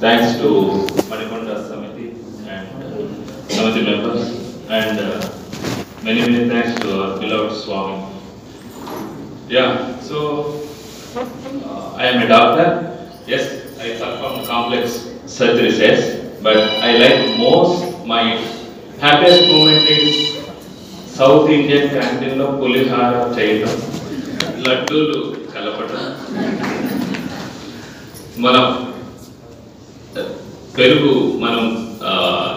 Thanks to Manikonda Samiti and Samiti members, and many thanks to our beloved Swami. Yeah, so I am a doctor. Yes, I perform complex surgeries, yes, but I like most, my happiest moment is South Indian canteen lo pulihara cheyadam, laddulu kalapadam, మనం పెరుగు మనం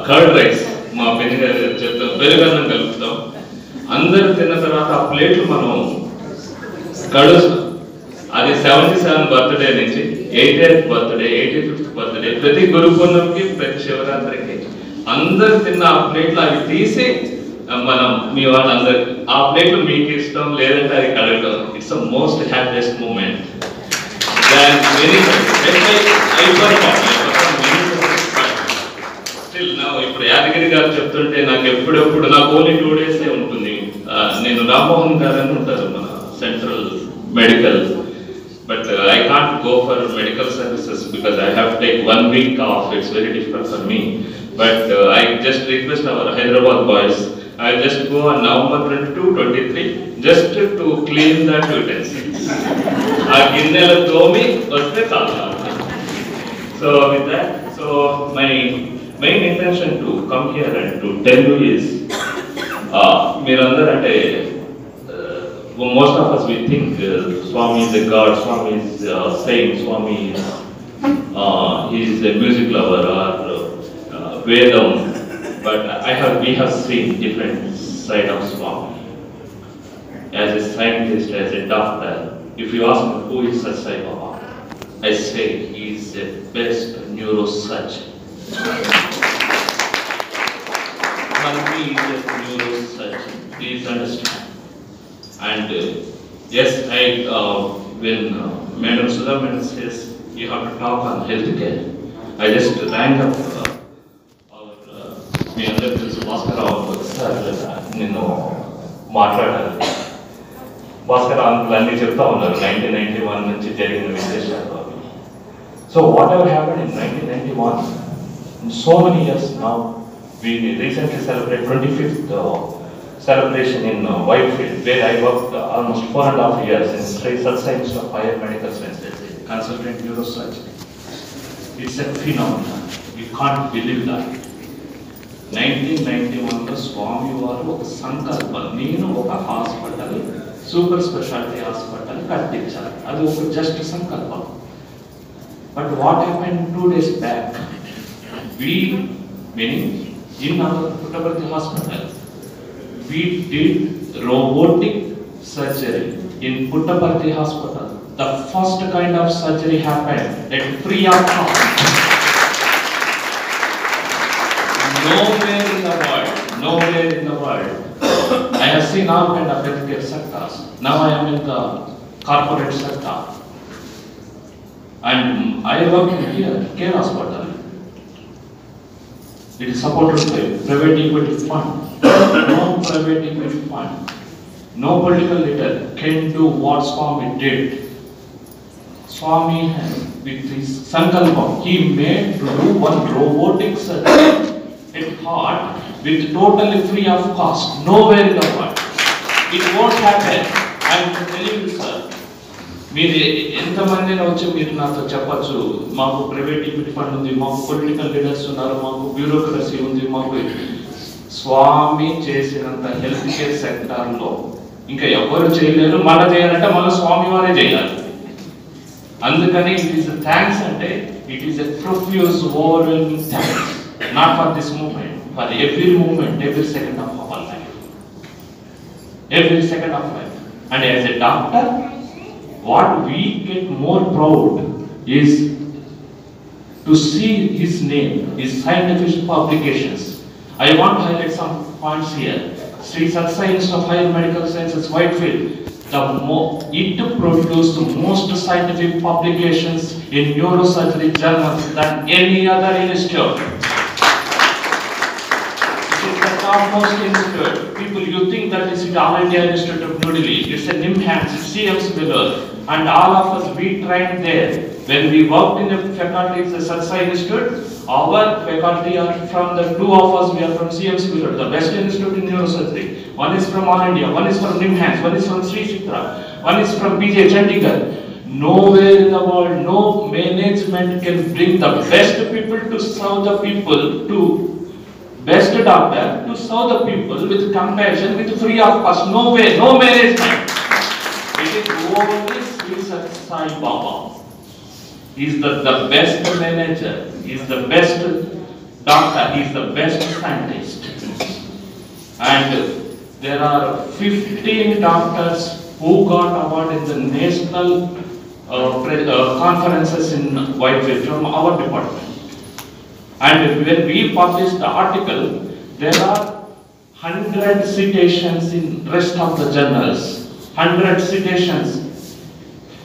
curd rice మా పెద్ద గారు చెప్తాం, పెరుగు అన్నం కలుపుతాం, అందరూ తిన్న తర్వాత ఆ ప్లేట్లు మనం కడుస్తాం. అది 77 బర్త్డే నుంచి 88th బర్త్డే 85th బర్త్డే ప్రతి గురు పూర్ణమికి ప్రతి శివరాత్రికి అందరు తిన్న ఆ ప్లేట్లు అవి తీసి మనం మీ వాళ్ళందరూ ఆ ప్లేట్లు మీకు ఇష్టం లేదంటే అది కడగడం. It's the most happiest moment. ఇప్పుడు యాదగిరి గారు చెప్తుంటే నాకు ఎప్పుడెప్పుడు నాకు ఓన్లీ 2 days ఉంటుంది. నేను రామ్మోహన్ గారు అని ఉంటారు మన central medical, but I can't go for medical services because I have take 1 week off. It's very difficult for me, but I just request our Hyderabad boys, I just go on November 22, 23 just to clean that utensils. ఆ గిన్నెల తోమి వస్తే చాలు. So with that, so my main intention to come here and to tell you is, మీరందరూ అంటే most of us we think Swami is a god, Swami is saint, Swami is he is a music lover or Vedam, but we have seen different side of Swami. As a scientist, as a doctor, if you ask me who is Sai Baba, I say he is the best neurosurgeon. He is a neurosurgeon. Please understand. And yes, when Madam Sudha Madam says you have to talk on healthcare, I just rang up మీ అందరూ తెలుసు Bhaskara Rao sir, నేను మాట్లాడాలి. Bhaskara Rao uncle అన్నీ చెప్తా ఉన్నారు 1991 నుంచి జరిగిన విశేషాలు. So what ever happened in 1991, so many years now, we recently celebrate 25th celebration in Whitefield, where I worked almost 4.5 years in Sri Satsai Institute of Higher Medical Sciences, consultant neurosurgery. It's a phenomenon. You can't believe that. 1991లో స్వామి వారు ఒక సంకల్పం, నేను ఒక hospital, super speciality hospital కట్టించాలి. అది ఒక just సంకల్పం. But what happened 2 days back, we meaning in our Puttaparthi hospital, we did robotic surgery in Puttaparthi hospital. The first kind of surgery happened at free of cost. Nowhere in the world I have seen all kind of healthcare sectors. Now I am in the corporate sector, and I work here, Care Hospital. It is supported by private equity fund. No private equity fund, no political leader can do what Swami did. Swami has, with his sankalpa, he made to do one robotic surgery at heart with totally free of cost. Nowhere in the world. It won't happen. I am telling you, sir. మీరు ఎంతమందిని వచ్చి మీరు నాతో చెప్పచ్చు, మాకు private equity fund ఉంది, మాకు political leaders ఉన్నారు, మాకు బ్యూరోక్రసీ ఉంది, మాకు స్వామి చేసినంత హెల్త్ కేర్ సెక్టార్లో ఇంకా ఎవరు చేయలేరు. మళ్ళీ చేయాలంటే మళ్ళీ స్వామి వారే చేయాలి. అందుకని ఇట్ ఈస్ థ్యాంక్స్ అంటే it is a profuse overwhelming thanks, not for this moment, for every moment, every second of our life, every second of life. And as a doctor, what we get more proud is to see his name, his scientific publications. I want to highlight some points here. Sri Satsai Institute of Higher Medical Sciences, Whitefield, it produced the most scientific publications in neurosurgery journals than any other institute. Topmost institute. People, you think that is the All India Institute of New Delhi. It's a NIMHANS, CM's below, and all of us we trained there. When we worked in the faculty, the Satsai Institute, our faculty are from the two of us, we are from CMC, the Best Institute in Neurosurgery. One is from All India, one is from NIMHANS, one is from Sri Chitra, one is from BJ Chandigarh. Nowhere in the world, no management can bring the best people to serve the people, to best doctor to serve the people with compassion, with free of cost. No way, no management. It is only Sri Satsai Baba. He is the best manager, he is the best doctor, he is the best scientist. And there are 15 doctors who got award in the national conferences in Whitefield from our department. And when we published the article, there are 100 citations in rest of the journals. 100 citations.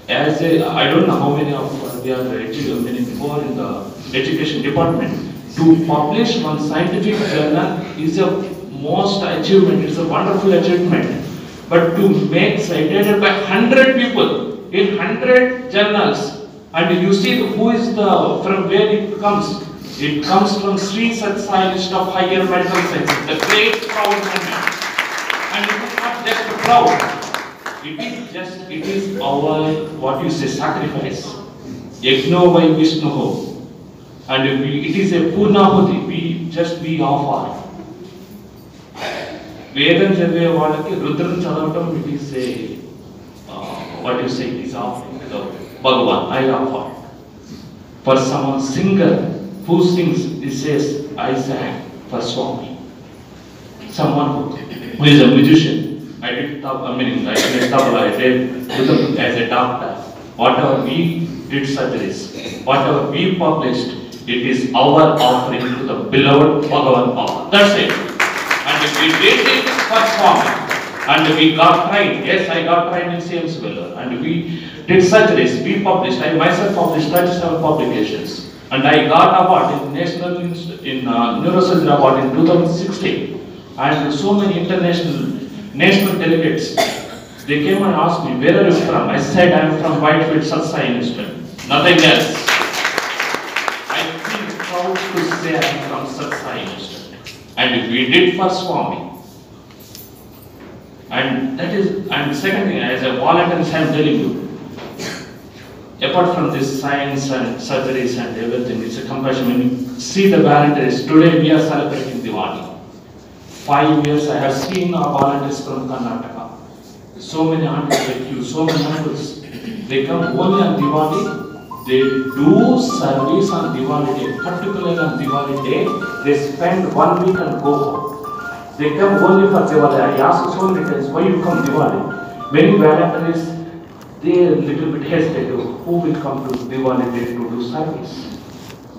As I don't know how many of they are who in the education department. To publish one scientific journal is a most achievement. It's a wonderful achievement. But to make cited by 100 people in 100 journals, and you see who is the from where it comes. It comes from Sri Satsai List of Higher Medical Sciences, the great proud moment. And it is not just proud. It is our, what you say, sacrifice. Yajno vai Vishnu. And it is a Purnahuti, we offer. Vedam Jave Valaki, Rudran Chadatam, it is a, what you say, it is offering. Bhagavan, I offer. For someone singer who sings, it says, I sang for Swami. Someone who is a musician. I did tabla, I did as a doctor. Whatever we did surgeries, whatever we published, it is our offering to the beloved Bhagavan Baba. That's it. And we did it for Swami. And we got trained. Yes, I got trained in CMC Vellore. And we did surgeries. We published. I myself published 37 publications. And I got award in National Neurosurgery Award in 2016. And so many national delegates, they came and asked me, where are you from? I said, I am from Whitefield Satsai Institute. Nothing else. I feel proud to say I am from Satsai Institute. And we did for Swami. And that is, and second thing, as a volunteer, I am telling you, apart from this science and surgeries and everything, it's a compassion. When you see the volunteers, today we are celebrating Diwali. 5 years I have seen our volunteers from Karnataka. So many aunties like you, so many uncles. They come only on Diwali. They do service on Diwali day, particularly on Diwali day. They spend 1 week and go home. They come only for Diwali. I ask so many times, why you come Diwali? Many volunteers, they are a little bit hesitate. Who will come to Diwali day to do service?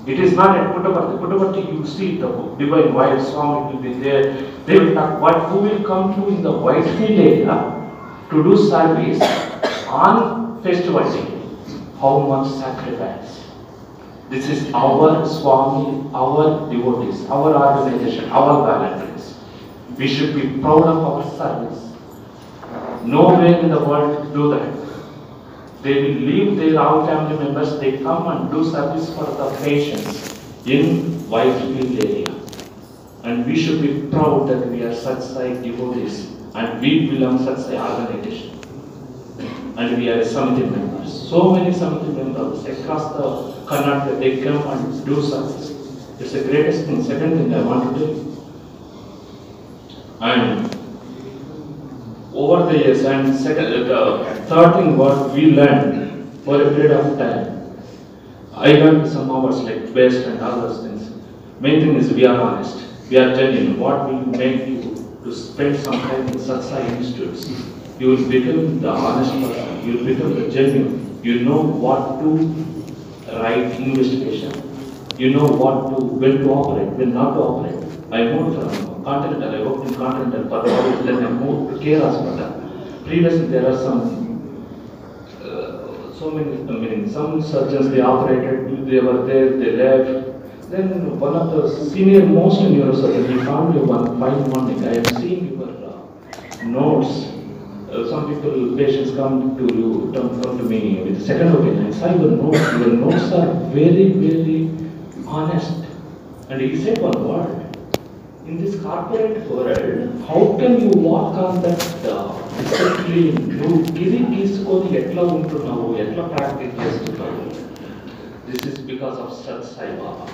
It is not at Puttaparthi. Puttaparthi, you see the divine white Swami will be there. They will talk, but who will come to in the Whitefield area to do service on festival day? How much sacrifice? This is our Swami, our devotees, our organization, our volunteers. We should be proud of our service. Nowhere in the world do that. They will leave their own family members, they come and do service for the patients in Whitefield area. And we should be proud that we are Satsai devotees and we belong Satsai organization. And we are Samiti members. So many Samiti members across the Karnataka, they come and do service. It's the greatest thing. Second thing I want to do. And over the years, and the third thing what we learned for a period of time, I learned some hours like best and other things. Main thing is we are honest, we are genuine. What will make you to spend some time in Satsai institutes? You will become the honest person, you will become the genuine. You know what to write investigation, you know what to, when to operate, when not to operate. I moved from Continental, I worked in Continental for a while, then I moved to Care Hospital. Previously there are some, some surgeons they operated, they were there, they left. Then one of the senior most neurosurgeons, he found me one fine morning, I have seen your notes some people, patients come to me with a second opinion. Sir, your notes are very, very honest. And he said one word. In this corporate world, how can you walk on that discipline? You గిరి గీసుకొని ఎట్లా ఉంటున్నావు, ఎట్లా practice చేస్తున్నావు? This is because of Sat Sai Baba.